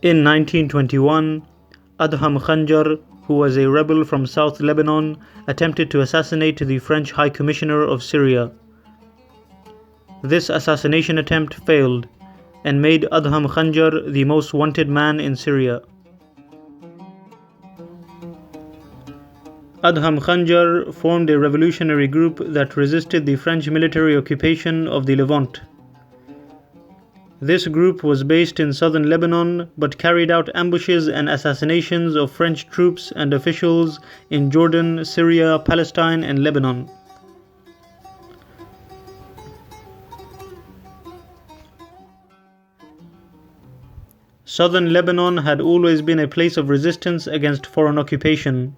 In 1921, Adham Khanjar, who was a rebel from South Lebanon, attempted to assassinate the French High Commissioner of Syria. This assassination attempt failed and made Adham Khanjar the most wanted man in Syria. Adham Khanjar formed a revolutionary group that resisted the French military occupation of the Levant. This group was based in southern Lebanon but carried out ambushes and assassinations of French troops and officials in Jordan, Syria, Palestine, and Lebanon. Southern Lebanon had always been a place of resistance against foreign occupation.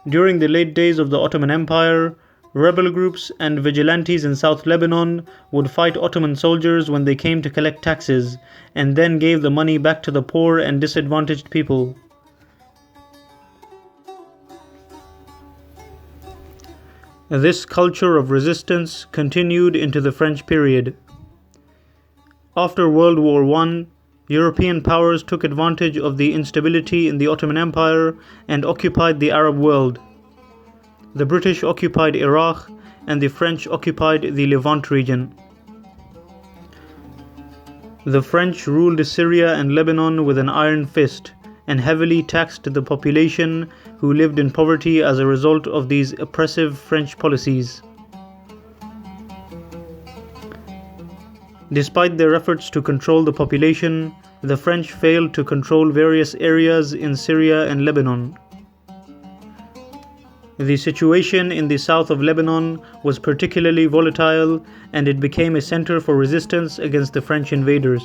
During the late days of the Ottoman Empire, rebel groups and vigilantes in South Lebanon would fight Ottoman soldiers when they came to collect taxes, and then gave the money back to the poor and disadvantaged people. This culture of resistance continued into the French period. After World War I, European powers took advantage of the instability in the Ottoman Empire and occupied the Arab world. The British occupied Iraq and the French occupied the Levant region. The French ruled Syria and Lebanon with an iron fist and heavily taxed the population, who lived in poverty as a result of these oppressive French policies. Despite their efforts to control the population, the French failed to control various areas in Syria and Lebanon. The situation in the south of Lebanon was particularly volatile, and it became a center for resistance against the French invaders.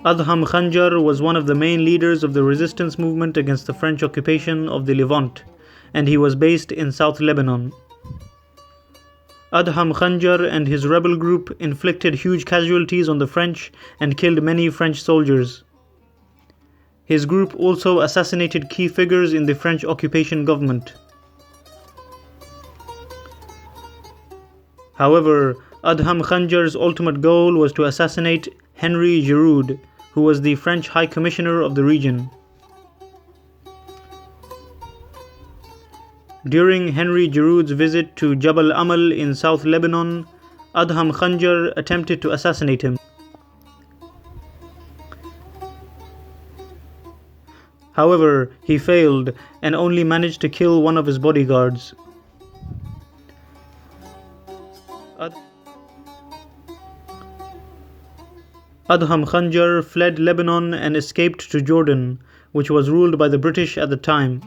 Adham Khanjar was one of the main leaders of the resistance movement against the French occupation of the Levant, and he was based in South Lebanon. Adham Khanjar and his rebel group inflicted huge casualties on the French and killed many French soldiers. His group also assassinated key figures in the French occupation government. However, Adham Khanjar's ultimate goal was to assassinate Henry Giroud, who was the French High Commissioner of the region. During Henry Giroud's visit to Jabal Amal in South Lebanon, Adham Khanjar attempted to assassinate him. However, he failed and only managed to kill one of his bodyguards. Adham Khanjar fled Lebanon and escaped to Jordan, which was ruled by the British at the time.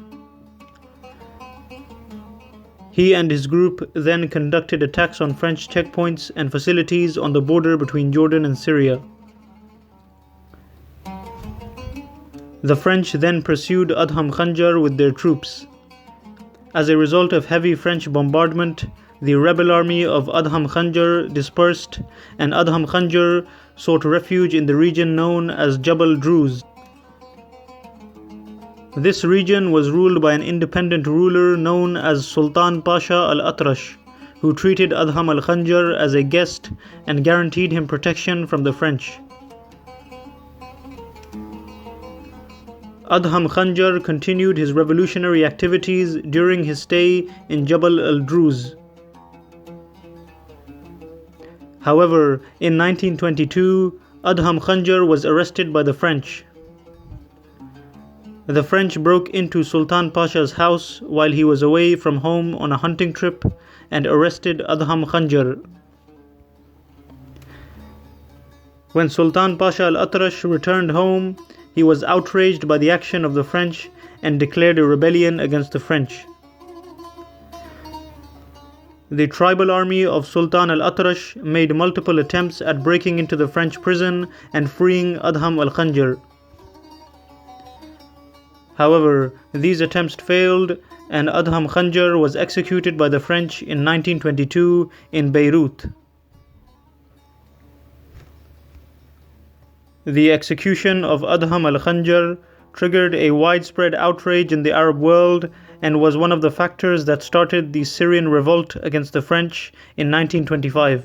He and his group then conducted attacks on French checkpoints and facilities on the border between Jordan and Syria. The French then pursued Adham Khanjar with their troops. As a result of heavy French bombardment, the rebel army of Adham Khanjar dispersed, and Adham Khanjar sought refuge in the region known as Jabal Druze. This region was ruled by an independent ruler known as Sultan Pasha al-Atrash, who treated Adham al-Khanjar as a guest and guaranteed him protection from the French. Adham Khanjar continued his revolutionary activities during his stay in Jabal al-Druze. However, in 1922, Adham Khanjar was arrested by the French. The French broke into Sultan Pasha's house while he was away from home on a hunting trip and arrested Adham Khanjar. When Sultan Pasha al-Atrash returned home, he was outraged by the action of the French and declared a rebellion against the French. The tribal army of Sultan al-Atrash made multiple attempts at breaking into the French prison and freeing Adham al-Khanjar. However, these attempts failed, and Adham Khanjar was executed by the French in 1922 in Beirut. The execution of Adham al-Khanjar triggered a widespread outrage in the Arab world and was one of the factors that started the Syrian revolt against the French in 1925.